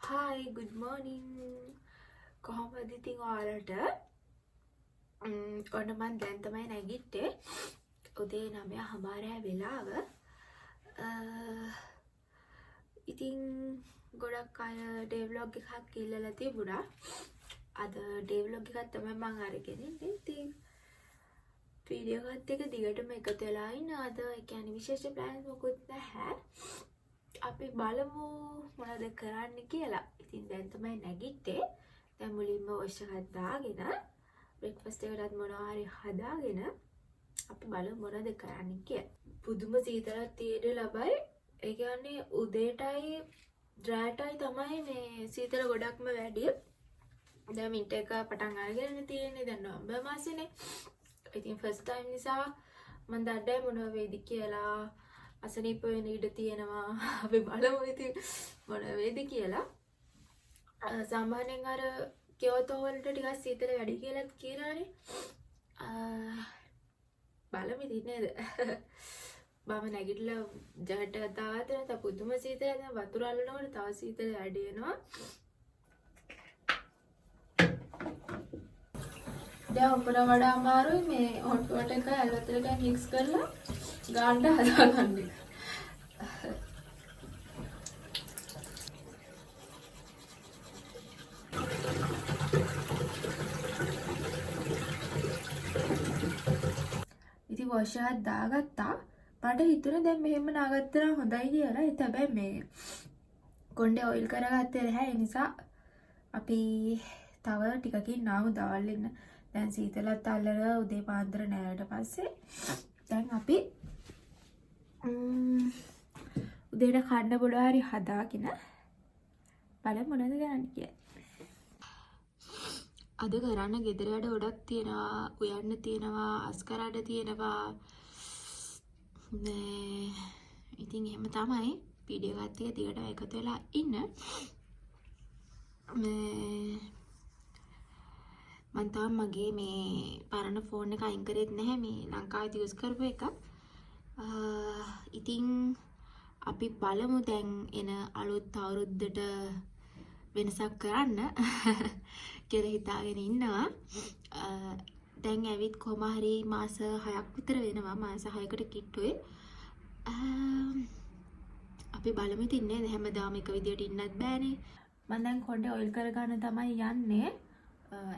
Hi, good morning. කොහොමද ඉතින් ඔයාලට? ඔන්න මම දැන් තමයි නැගිට්ටේ. උදේ 9:00 වෙලාව. ඉතින් ගොඩක් අය ඩේ ව්ලොග් එකක් ඉල්ලලා තිබුණා. අද ඩේ ව්ලොග් එකක් තමයි මම අරගෙන ඉන්නේ. ඉතින් වීඩියෝ එකත් එක දිගටම එකතු වෙලා ඉන්නවා. අද ඒ කියන්නේ විශේෂ ප්ලෑන්ස් මොකුත් නැහැ. අපි බලමු මොනවද කරන්න කියලා. ඉතින් දැන් තමයි නැගිට්ටේ. දැන් මුලින්ම වොෂ් එකක් දාගෙන බ්‍රෙක්ෆාස්ට් එකටත් මොනවා හරි හදාගෙන අපි බලමු මොනවද කරන්න කියලා. පුදුම සීතලක් තියෙන්න ලබයි. ඒ කියන්නේ උදේටයි රාටයි තමයි මේ සීතල ගොඩක්ම වැඩි. දැන් වින්ටර් එක පටන් අරගෙන තියෙන්නේ දැන් නොවැම්බර් මාසෙනේ. ඉතින් ෆස්ට් ටයිම් නිසා මම දන්නේ මොනව වෙයිද කියලා. අසනීප වෙන ඉඩ තියෙනවා. අපි බලමු ඉතින් මොන වේද කියලා. සාමාන්‍යයෙන් අර කියෝතෝ වලට ටිකක් සීතල වැඩි කියලා කියලානේ. බලමු ඉතින් නේද? මම නැගිටලා ජැකට් දාගත්තා නැත්නම් පුදුම සීතලයි. දැන් වතුර අල්ලනකොට තව සීතල වැඩි වෙනවා. දැන් උඹට වඩා අමාරුයි මේ හොට් වොටර් එක ඇල් වතුර එකයි මික්ස් කරලා ගාන්න හදාගන්න එක. ඉතින් වොෂ් එකක් දාගත්තා. මට හිතුණා දැන් මෙහෙම නාගත්තා නම් හොඳයි කියලා. ඒත් හැබැයි මේ කොණ්ඩේ ඔයිල් කරගත්තේ නැහැ. ඒ නිසා අපි තව ටිකකින් නාමු දවල් ඉන්න. දැන් සීතලත් අල්ලලා උදේ පාන්දර නෑට පස්සේ දැන් අපි උදේට කන්න බොලා හරි හදාගෙන බලමු මොනවද කරන්න කියලා. අද කරන්න ගෙදර වැඩ ගොඩක් තියෙනවා. උයන්න තියෙනවා, අස්කරන්න තියෙනවා. ඉතින් එහෙම තමයි. වීඩියෝ එකත් එක දිගට එකතු වෙලා ඉන්න. මම තාම මගේ මේ පරණ ෆෝන් එක අයින් කරෙත් නැහැ. මේ ලංකාවේ යූස් කරපු එක. ඉතින් අපි බලමු දැන් එන අලුත් අවුරුද්දට වෙනසක් කරන්න කියලා හිතාගෙන ඉන්නවා. දැන් ඇවිත් කොහම හරි මාස 6ක් විතර වෙනවා. මාස 6කට කිට්ටුවේ. අපි බලමු ඉතින් නේද? හැමදාම එක විදියට ඉන්නත් බෑනේ. මම දැන් කොණ්ඩේ ඔයිල් කරගන්න තමයි යන්නේ.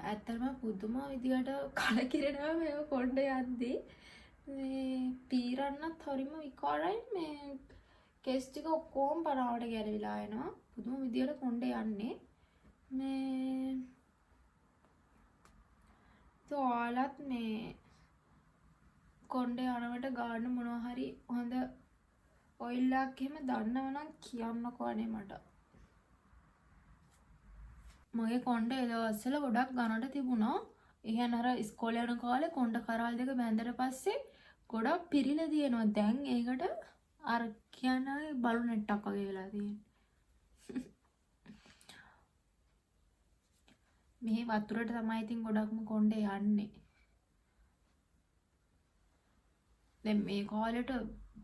ඇත්තටම පුදුම විදියට කලකිරෙනවා මේ කොණ්ඩේ යද්දී. මේ පීරන්නත් හරිම විකාරයි. මේ කෙස් ටික ඔක්කොම පරාවට ගැලවිලා එනවා. පුදුම විදියට කොණ්ඩේ යන්නේ. මේ ඔයාලත් මේ කොණ්ඩේ යනකොට ගන්න මොනවා හරි හොඳ ඔයිල් එකක් එහෙම දන්නවනම් කියන්නකෝ අනේ මට. මගේ කොණ්ඩේ ඒ දවස්වල ගොඩක් ගන්නට තිබුණා. ඒ කියන්නේ අර ඉස්කෝලේ යන කාලේ කොණ්ඩ කරාල් දෙක බැඳලා පස්සේ ගොඩක් පිරිලා තියෙනවා. දැන් ඒකට අර කියන්නේ බලු නෙට්ටක් වගේ වෙලා තියෙනවා. මේ වතුරට තමයි ඉතින් ගොඩක්ම කොණ්ඩේ යන්නේ. දැන් මේ කාලේට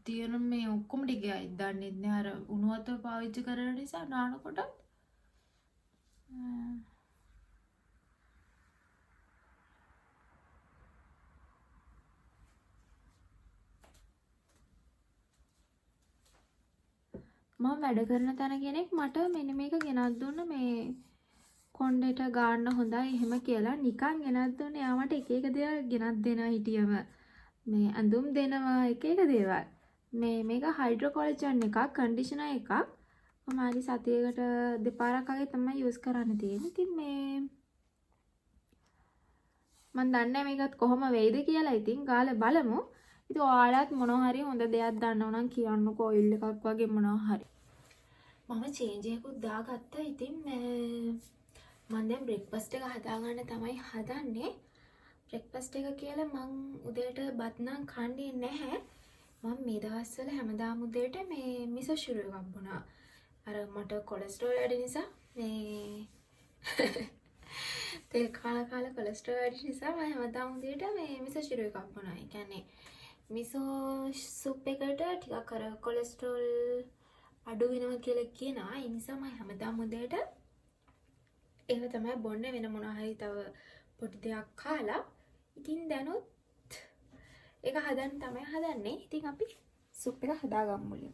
තියෙන මේ ඔක්කොම ටිකයි දන්නේ නැහැ. අර උණු වතුර පාවිච්චි කරන නිසා නානකොට මම වැඩ කරන තැන කෙනෙක් මට මෙන්න මේක ගෙනත් දුන්න මේ කොණ්ඩේට ගන්න හොඳයි එහෙම කියලා නිකන් ගෙනත් දුන්නේ. යා මට එක එක දේවල් ගෙනත් දෙනවා හිටියම. මේ ඇඳුම් දෙනවා එක එක දේවල්. මේක හයිඩ්‍රෝ කොලජන් එකක්, කන්ඩිෂනර් එකක්. මම හරි සතියකට දෙපාරක් වගේ තමයි යූස් කරන්න තියෙන්නේ. ඉතින් මේ මම දන්නේ මේකත් කොහොම වෙයිද කියලා. ඉතින් ගාලා බලමු. ඉතින් ඔයාලත් මොනවා හරි හොඳ දෙයක් දන්නව නම් කියන්නකෝ. ඔයිල් එකක් වගේ මොනවා හරි. මම චේන්ජ් එකකුත් දාගත්තා. ඉතින් මම දැන් බ්‍රෙක්ෆාස්ට් එක හදාගන්න තමයි හදන්නේ. බ්‍රෙක්ෆාස්ට් එක කියලා මං උදේට බත් නම් කන්නේ නැහැ. මම මේ දවස්වල හැමදාම උදේට මේ මිසෝ ෂුර් එකක් බොනවා. අර මට කොලෙස්ටරෝල් වැඩි නිසා මේ තෙල් කාලා කොලෙස්ටරෝල් වැඩි නිසා මම හැමදාම උදේට මේ මිසෝ ෂුර් එකක් බොනවා. ඒ කියන්නේ මිසෝ සුප් එකට ටිකක් අර කොලෙස්ටරෝල් අඩු වෙනවා කියලා කියනවා. ඒ නිසා මම හැමදාම උදේට ඒක තමයි බොන්නේ, වෙන මොනවා හරි තව පොඩි දෙයක් කාලා. ඉතින් දැනුත් ඒක හදන්න තමයි හදන්නේ. ඉතින් අපි සුප් එක හදාගමු මුලින්.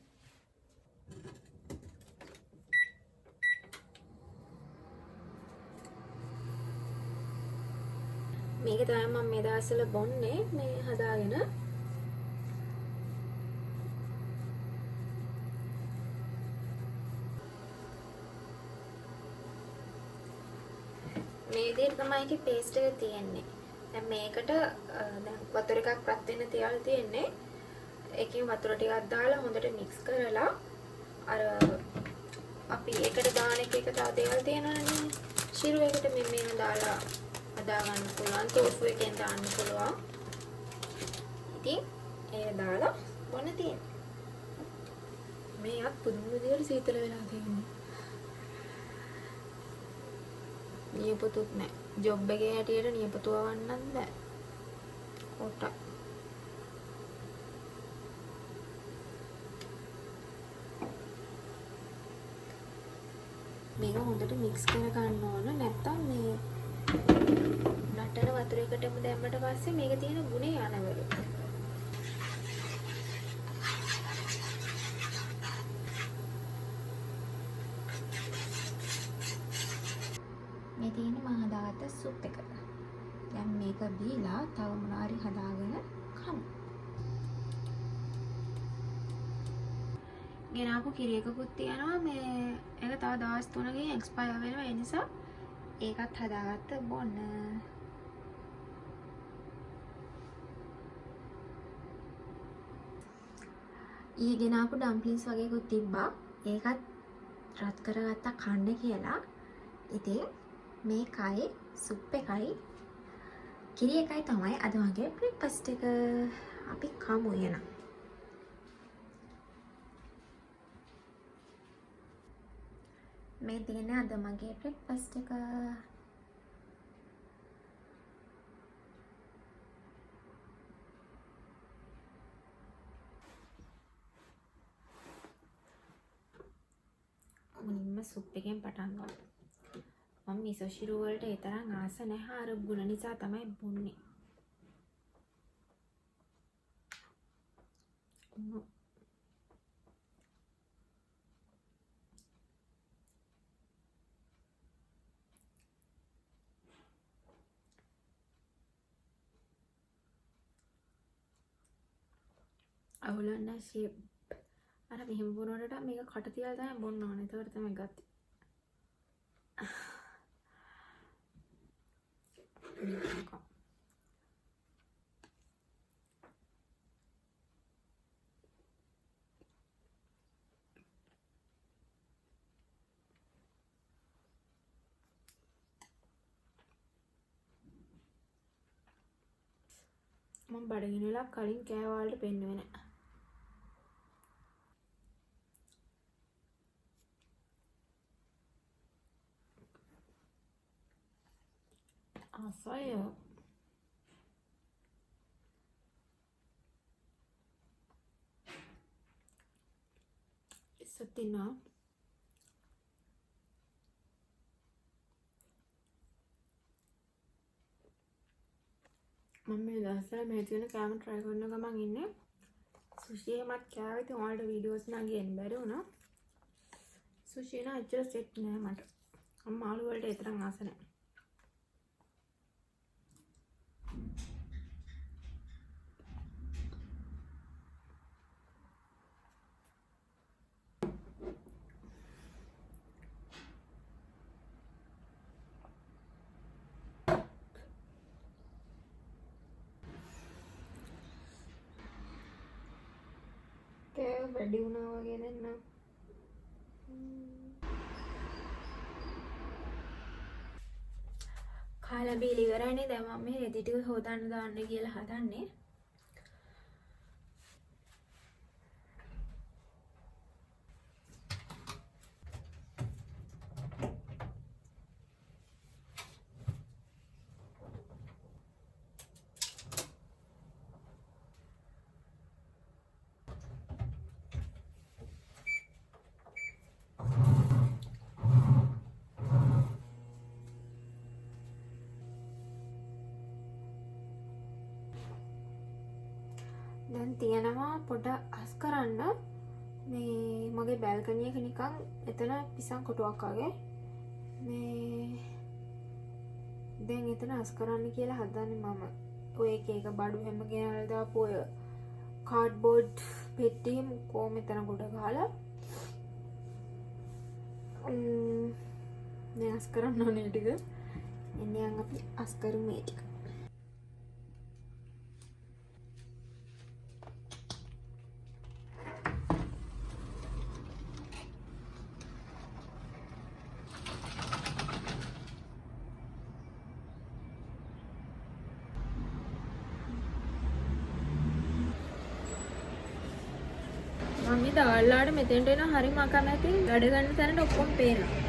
මේක තමයි මම මේ දවස්වල බොන්නේ මේ හදාගෙන. මේ විදිහට තමයි ඒකේ පේස්ට් එක තියෙන්නේ. දැන් මේකට දැන් වතුර එකක් රත් වෙන්න තියලා තියෙන්නේ. ඒකෙන් වතුර ටිකක් දාලා හොඳට මික්ස් කරලා අර අපි ඒකට දාන එක තව දේවල් තියෙනවනේ. ශිරුවයකට මෙන්න දාලා හදා ගන්න පුළුවන්. තෝෆු එකෙන් දාන්න පුළුවන්. ඉතින් ඒක දාලා බොන්න තියෙනවා. මේවත් පුදුම විදියට සීතල වෙලා තියෙනවා. නියපොතුත් නැහැ. ජොබ් එකේ හැටියට නියපොතු වවන්නත් බෑ. කොට. මේක හොඳට මික්ස් කර ගන්න ඕන. නැත්තම් මේ නටන වතුරයකටම දැම්මට පස්සේ මේක තියෙන ගුණේ යනවලු. මේ තියෙන මම හදාගත්ත සුප් එක. දැන් මේක බීලා තව මොනාරි හදාගෙන කමු. ගෙනාපු කිරි එකකුත් තියෙනවා. මේ ඒක තව දවස් 3කින් එක්ස්පයර් වෙනවා. ඒ නිසා ඒකත් හදාගත්ත බොන්න. ඊයේ ගෙනාපු ඩම්ප්ලින්ස් වගේකුත් තිබ්බා. ඒකත් රත් කරගත්තා කන්න කියලා. ඉතින් මේකයි සුප් එකයි කිරි එකයි තමයි අද මගේ බ්‍රෙක්ෆාස්ට් එක. අපි කමු එනවා. මේ තියෙන අද මගේ බ්‍රෙක්ෆාස්ට් එක. මුලින්ම සුප් එකෙන් පටන් ගමු. මම මිසෝ ශිරු වලට ඒ තරම් ආස නැහැ. අර ගුණ නිසා තමයි බොන්නේ. අවුලන්න ෂේප් අර මෙහෙම බොනකොට මේක කට තියලා තමයි බොන්න ඕනේ. ඒකට තමයි ගත්තේ. මම බඩගිනි වෙලා කලින් කෑවාලට පෙන්නුවේ නැහැ. ආසය. සතිනා මම මේ දවස්වල මේ තියෙන කෑම try කරන ගමන් ඉන්නේ. සුෂි එකමත් කෑවේ. ඉතින් ඔයාලට වීඩියෝස් නම් ගේන්න බැරි වුණා. සුෂි නා ඇත්තට සෙට් නෑ මට. මම ආලු වලට ඒ තරම් ආස නෑ. කෑව වැඩි වුණා වගේ දැන්. කාලා බීලි ඉවරයිනේ. දැන් මම මේ රෙදි ටික හොදන්න දාන්න කියලා හදන්නේ. දැන් තියෙනවා පොඩ අස් කරන්න මේ මගේ බැල්කනිය එක නිකන් එතන පිසන් කොටුවක් වගේ මේ දැන් එතන අස් කරන්න කියලා හදන්නේ මම ඔය එක බඩු හැම ගෙනල්ලා දාපු ඔය කාඩ්බෝඩ් පෙට්ටියම කොහොම එතන ගොඩ ගහලා දැන් අස් කරන්න ඕනේ ටික එන්නේ අපි අස් කරමු මේ ටික මම දාලාට මෙතෙන්ට එන හරි මකමැති වැඩ ගන්න තැනට ඔක්කොම පේනවා.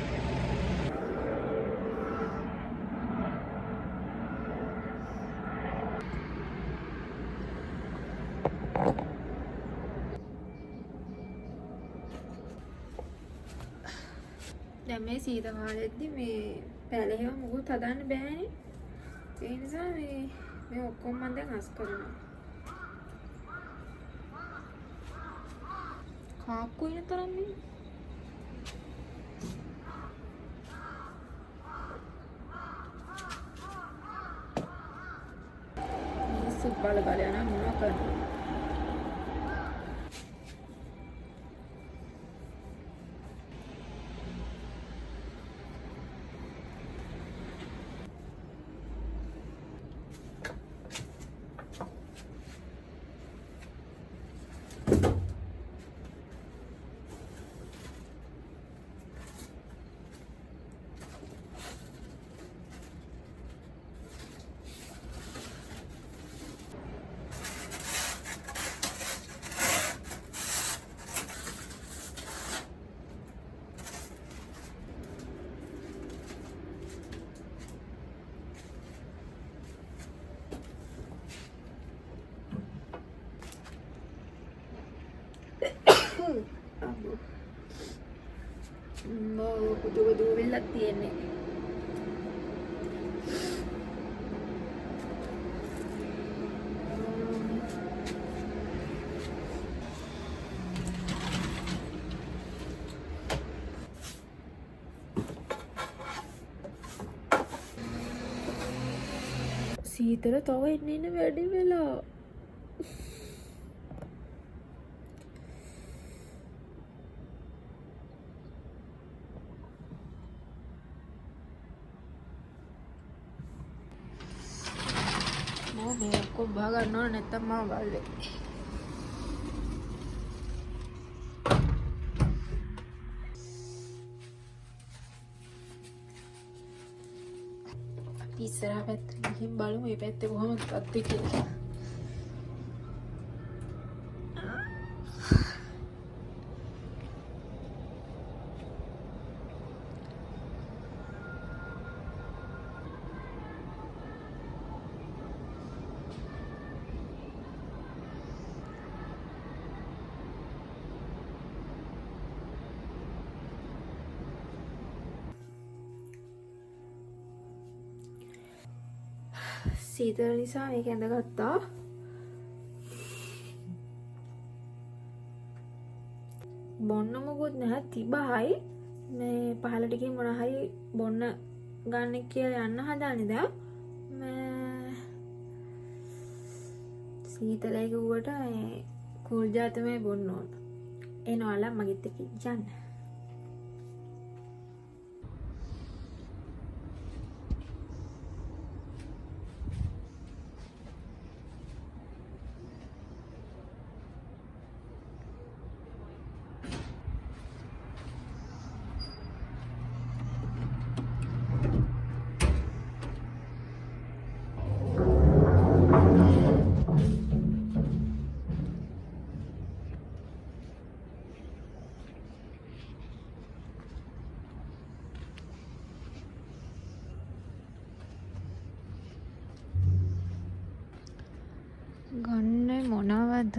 දැන් මේ සීත කාලෙද්දි මේ පැලේව මොකුත් හදන්න බෑනේ. ඒ නිසා මේ ඔක්කොම මම දැන් අස් කරනවා. කාක්කු ඉන්න තරම් නේ. මිනිස්සු බල බල යන මොනවා කරන්නේ. Kudu වෙලක් තියෙන්නේ. සීතල තව එන්න වැඩි වෙලා. මේ ඔක්කොම බහ ගන්න ඕන නැත්තම් මම බල්ලේ. අපි ඉස්සරහ පැත්තට ගිහින් බලමු මේ පැත්තේ කොහොමද තත්ත්වය කියලා. සීතල නිසා මේක ඇඳගත්තා. බොන්න මොකුත් නැහැ තිබහයි මේ පහලට ගිහින් මොන හරි බොන්න ගන්න කියලා යන්න හදාන්නේ දැන් මේ සීතලයි කිව්වට මේ කූල් ජාතමයි බොන්න ඕන. එනවලා මගෙත් එක්ක යන්න. ගන්න මොනවද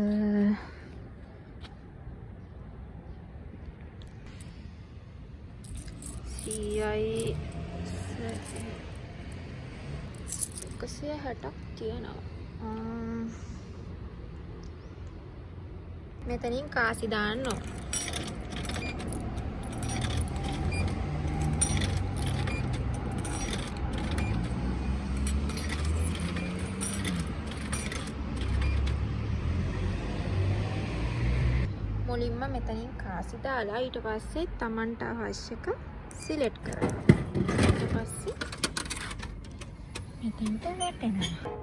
CI 160ක් තියෙනවා මෙතනින් කාසි දාන්න ඕන. මුලින්ම මෙතනින් කාසි දාලා ඊට පස්සේ Tamanට අවශ්‍යක සිලෙක්ට් කරනවා. ඊට පස්සේ මෙතනට වැටෙනවා.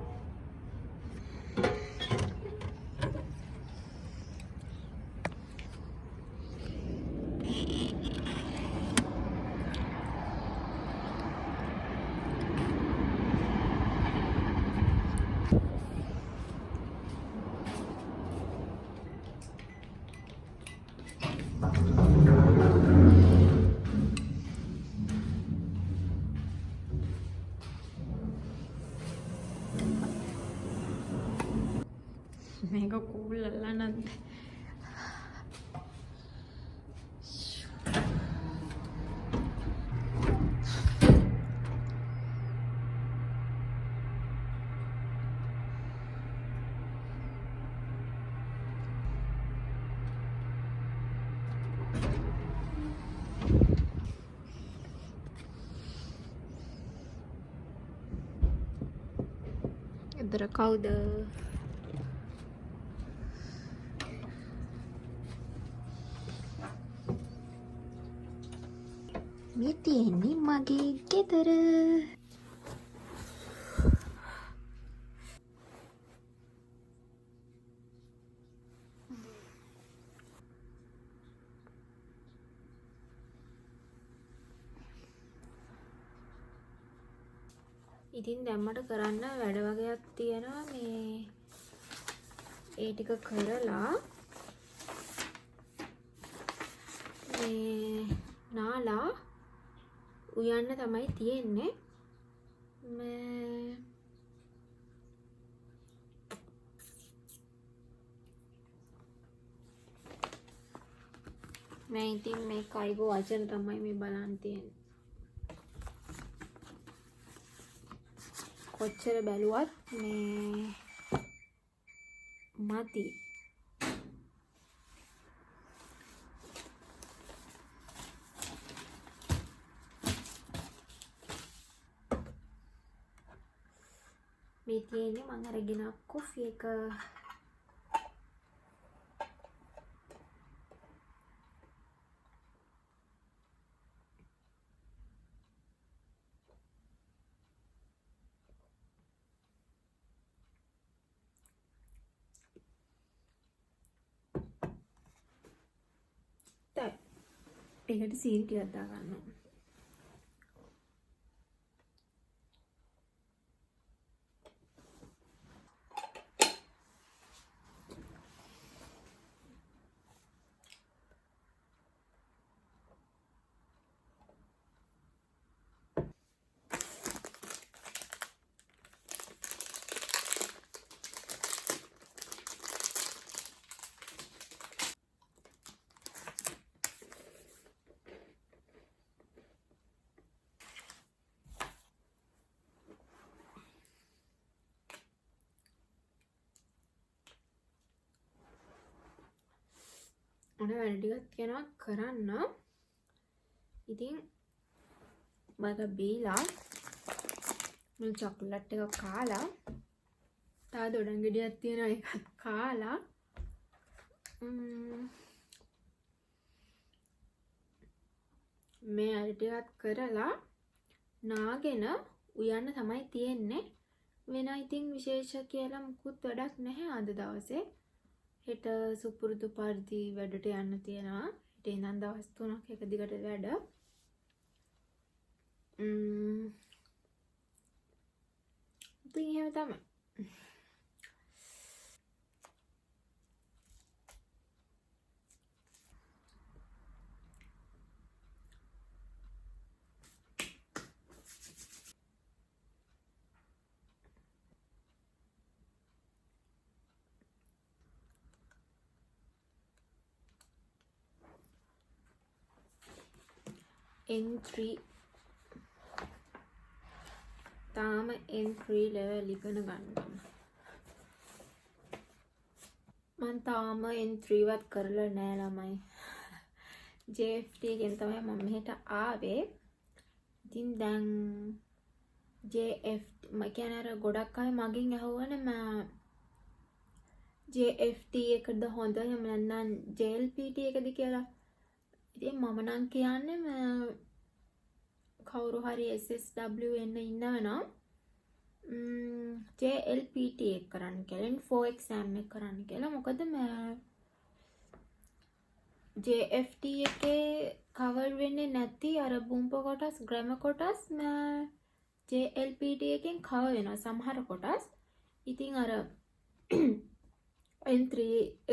මේක කූල්ලලා නැද්ද? එතර කවුද? මේ තියෙන්නේ මගේ ගෙදර. ඉතින් දැම්මට කරන්න වැඩ වගේක් තියෙනවා. මේ ඒ ටික කරලා මේ නාලා උයන්න තමයි තියෙන්නේ. මේ ඉතින් මේ කයිගෝ වචන තමයි මේ බලන් තියෙන්නේ. කොච්චර බැලුවත් මේ මති. මේ තියෙන්නේ මම අරගෙන කොෆි එක. ඒකට සීනි ටිකක් දාගන්න ඕන. ඔන්න වැඩ ටිකක් තියෙනවා කරන්න. ඉතින් මම බීලා මම චොක්ලට් එක කාලා තා දොඩම් ගෙඩියක් තියෙනවා ඒකත් කාලා මේ අර ටිකක් කරලා නාගෙන උයන්න තමයි තියෙන්නේ. වෙන ඉතින් විශේෂ කියලා මුකුත් වැඩක් නැහැ අද දවසේ. හෙට සුපුරුදු පරිදි වැඩට යන්න තියෙනවා. හෙට ඉඳන් දවස් 3ක් එක දිගට වැඩ. ඉතින් එහෙම තමයි. N3 තාම N3 level ඉගෙන ගන්නවා. මම තාම N3 වත් කරලා නෑ ළමයි. JFT එකෙන් තමයි මම මෙහෙට ආවේ. ඉතින් දැන් JFT මම කියන්නේ අර ගොඩක් අය මගෙන් අහුවනේ මම JFT එකද හොඳ එහෙම නැත්නම් JLPT එකද කියලා. ඉතින් මම නම් කියන්නේ කවුරු හරි SSW එන්න ඉන්නවනම් JLPT එක කරන්න කියලා. N4 exam එක කරන්න කියලා. මොකද JFT එකේ cover වෙන්නේ නැති අර බුම්ප කොටස්, grammar කොටස් JLPT එකෙන් cover වෙනවා සමහර කොටස්. ඉතින් අර N3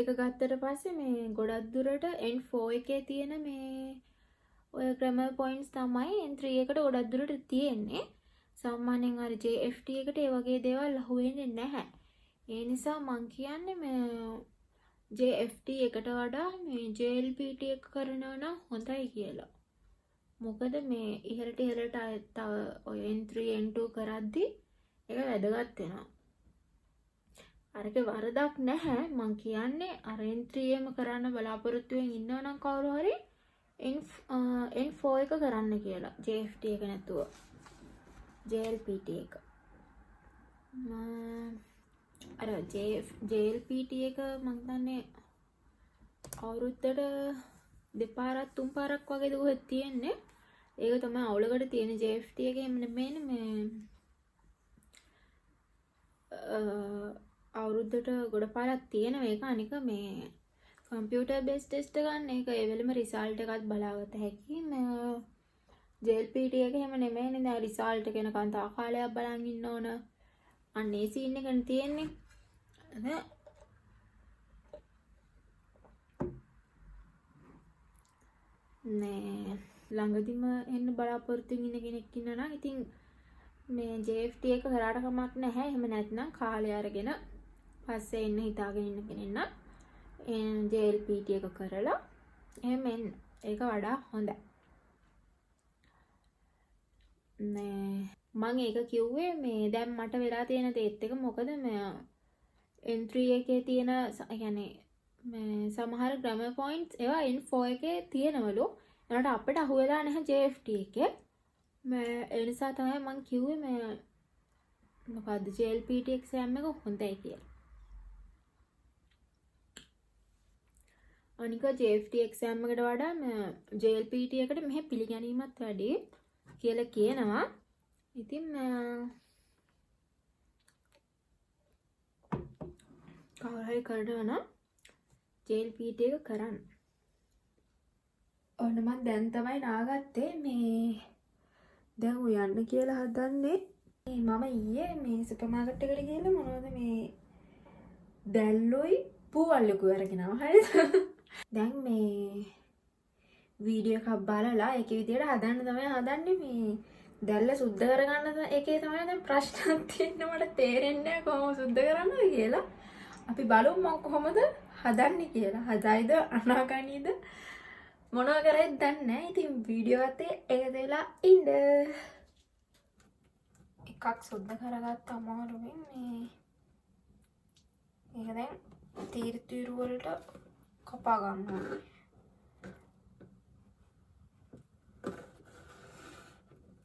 එක ගත්තට පස්සේ මේ ගොඩක් දුරට N4 එකේ තියෙන මේ ඔය grammar points තමයි N3 එකට ගොඩක් දුරට තියෙන්නේ. සාමාන්‍යයෙන් අර JFT එකට ඒ වගේ දේවල් අහු වෙන්නේ නැහැ. ඒ නිසා මං කියන්නේ මේ JFT එකට වඩා මේ JLPT එක කරනවා නම් හොඳයි කියලා. මොකද මේ ඉහළට තව ඔය N3 N2 කරද්දි ඒක වැදගත් වෙනවා. අරක වරදක් නැහැ. මං කියන්නේ අර N3 එම කරන්න බලාපොරොත්තු වෙමින් ඉන්නවා නම් කවුරු හරි N4 එක කරන්න කියලා. JFT එක නැතුව. JLPT එක. අර JLPT එක මං දන්නේ අවුරුද්දට දෙපාරක් තුන් පාරක් වගේ දුක තියෙන්නේ. ඒක තමයි අවුලකට තියෙන JFT එකේ නෙමෙයි මේ අවුරුද්දට ගොඩ පාරක් තියෙන මේක. අනික මේ කම්පියුටර් බේස් ටෙස්ට් ගන්න ඒක ඒ වෙලෙම රිසල්ට් එකත් බලාගත හැකි. JLPT එක එහෙම නෙමෙයිනේ. දැන් රිසල්ට් එක එනකන් තා කාලයක් බලන් ඉන්න ඕන. අන්න ඒ සීන් එකනේ තියෙන්නේ. නේ ළඟදිම එන්න බලාපොරොත්තු ඉන්න කෙනෙක් ඉන්නා නම් ඉතින් මේ JFT එක කරාට කමක් නැහැ. එහෙම නැත්නම් කාලය අරගෙන පස්සේ එන්න හිතාගෙන ඉන්න කෙනෙක් නම් JLPT එක කරලා එහෙම එන්න. ඒක වඩා හොඳයි. නේ මම ඒක කිව්වේ මේ දැන් මට වෙලා තියෙන දේත් එක. මොකද මේ N3 එකේ තියෙන يعني මේ සමහර grammar points ඒවා N4 එකේ තියෙනවලු. ඒකට අපිට අහු වෙලා නැහැ JFT එකේ. ඒ නිසා තමයි මම කිව්වේ මේ මොකද්ද JLPT exam එක හොඳයි කියලා. අනික JFT exam එකට වඩා JLPT එකට මෙහෙ පිළිගැනීමත් වැඩි කියලා කියනවා. ඉතින් කවුරු හරි කරනවා නම් JLPT එක කරන්න. ඔන්න මම දැන් තමයි නාගත්තේ මේ දැන් උයන්න කියලා හදන්නේ. මම ඊයේ මේ සුපර් මාකට් එකට ගිහලා මොනවද මේ දැල්ලුයි පූවල්ලුකුයි අරගෙන ආවා. හරිද? දැන් මේ වීඩියෝ එකක් බලලා ඒකේ විදියට හදන්න තමයි හදන්නේ. මේ දැල්ල සුද්ධ කරගන්න එකේ තමයි දැන් ප්‍රශ්නක් තියෙන්නේ. මට තේරෙන්නේ නැහැ කොහොම සුද්ධ කරන්නද කියලා. අපි බලමු මම කොහොමද හදන්නේ කියලා. හදයිද අනාගනීද මොනවා කරයිද දන්නේ නැහැ. ඉතින් වීඩියෝ එකේ එකද වෙලා ඉන්න. එකක් සුද්ධ කරගත්ත අමාරුවෙන් මේ ඒක දැන් තීරු වලට කපා ගන්න ඕනේ.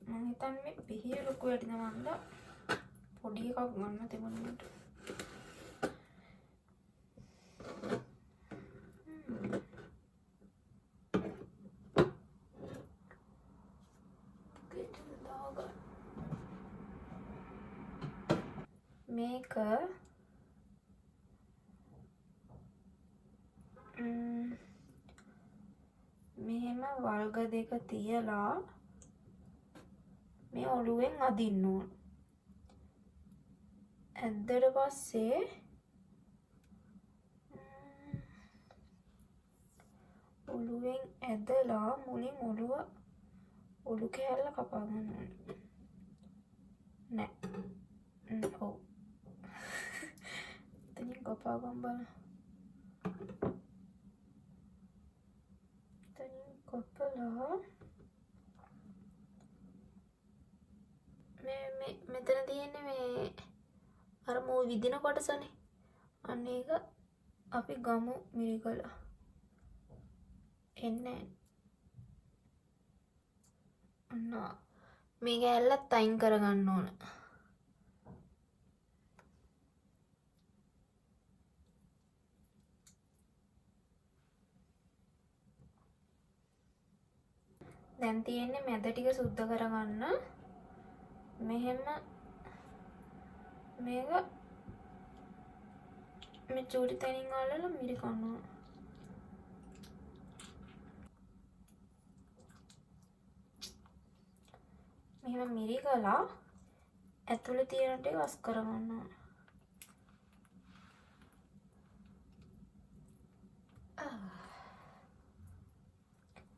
මම හිතන්නේ මේ පිහිය ලොකු වැඩිද මන්ද පොඩි එකක් ගන්න තිබුණාට. මේක මෙහෙම වල්ග දෙක තියලා මේ ඔළුවෙන් අදින්න ඕන. ඇද්දට පස්සේ ඔළුවෙන් ඇදලා මුලින් ඔළු කෑල්ල කපා ගන්න ඕන. නෑ. ඔව්. එතනින් කපා ගන්න බලන්න. එතනින් කපලා මෙතන තියෙන්නේ මේ අර මූ විදින කොටසනේ. අන්න ඒක අපි ගමු මිරිකල එන්නේ මේක ඇල්ලත් අයින් කරගන්න ඕන. දැන් තියෙන්නේ මැද ටික සුද්ධ කරගන්න. මෙහෙම මේක මේ චූටි තැනින් අල්ලලා මිරිකනවා. මෙහෙම මිරිකලා ඇතුලේ තියෙන ටික වස් කරගන්නවා.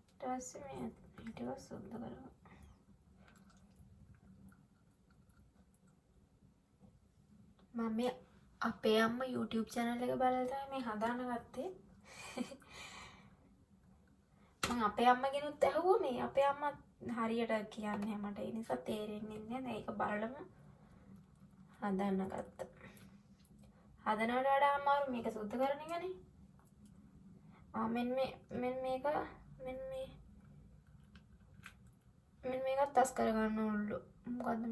ඊට පස්සේ මේ ටික සුද්ධ කරගන්න. මම මේ අපේ අම්මා YouTube channel එක බලලා තමයි මේ හදාන්න ගත්තේ. මම අපේ අම්මගෙනුත් ඇහුවා මේ අපේ අම්මා හරියට කියන්නේ මට ඒ නිසා තේරෙන්නේ නැහැ. ඒක බලලම හදන්න ගත්තා. හදනවට වඩා අමාරු මේක සුද්ධ කරන එකනේ. මෙන්න මේකත් තස් කරගන්න ඕනලු. මොකද්ද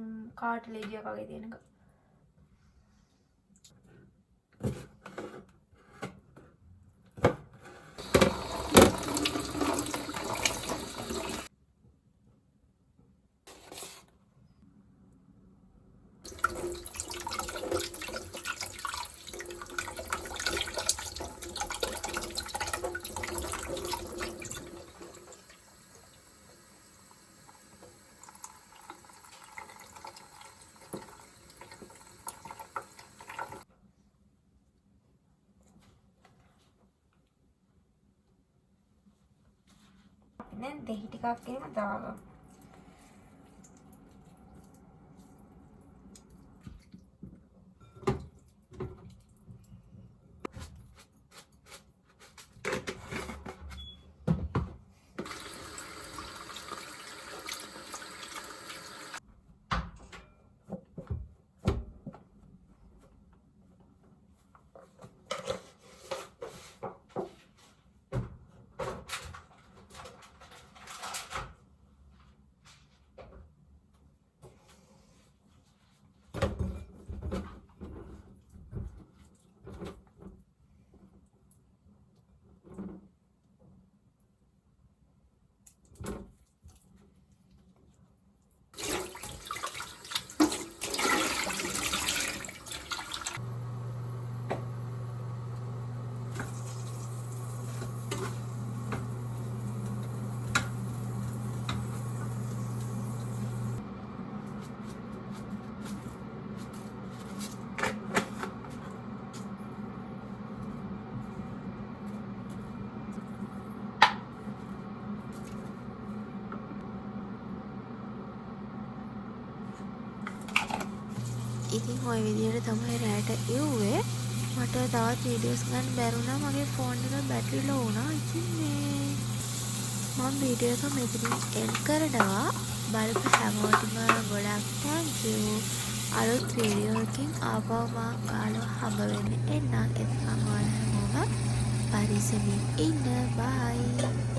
කාට්ලේජ් එකක් වගේ තියෙන එක. දැන් දෙහි ටිකක් එහෙම දාගමු. ඉතින් ওই විදිහට තමයි රැට එව්වේ. මට තවත් වීඩියෝස් ගන්න බැරුණා. මගේ ෆෝන් එක බැටරි ලෝ වුණා. ඉතින් මේ මම වීඩියෝ එක මෙතනින් එන්ඩ් කරනවා. බලපු හැමෝටම ගොඩක් thank you. අලුත් වීඩියෝ එකකින් ආපහු මම ඔයාලව හම්බ වෙන්න එන්නම්. එතකන් ඔයාලා හැමෝම පරිස්සමින් ඉන්න. bye.